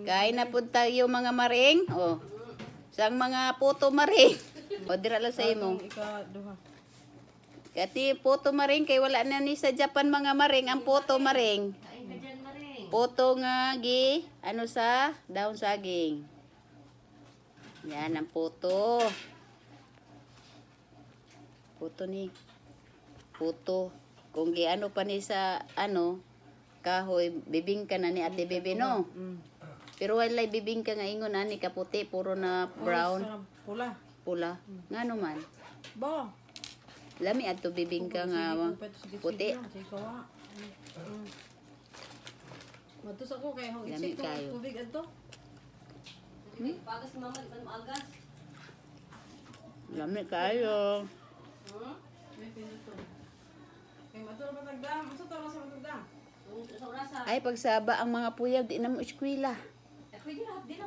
Kain na po tayo mga maring. Oh. Sang mga puto maring. O dira lang sa imo. Kati puto maring kay wala na ni sa Japan mga maring ang puto maring. Puto nga gi ano sa daon saging. Yan ang puto. Puto ni. Puto. Kung gi ano pa ni sa ano kahoy bibingka na ni Ate Bebe no. Pero walay bibingka nga ingon ani kaputi puro na brown. Pula. Pula. Ngano man? Ba. Lami adto bibingka nga puti. Matus ako kay hong Lami isip kayo. tubig adto. Pagas mama di man maagas. Lami kayo. May pinuto. Kay matur pa tagdam, usa ta sa tagdam. Sa orasa. Ay pagsaba ang mga puyag di na mo eskwela. Pwede na din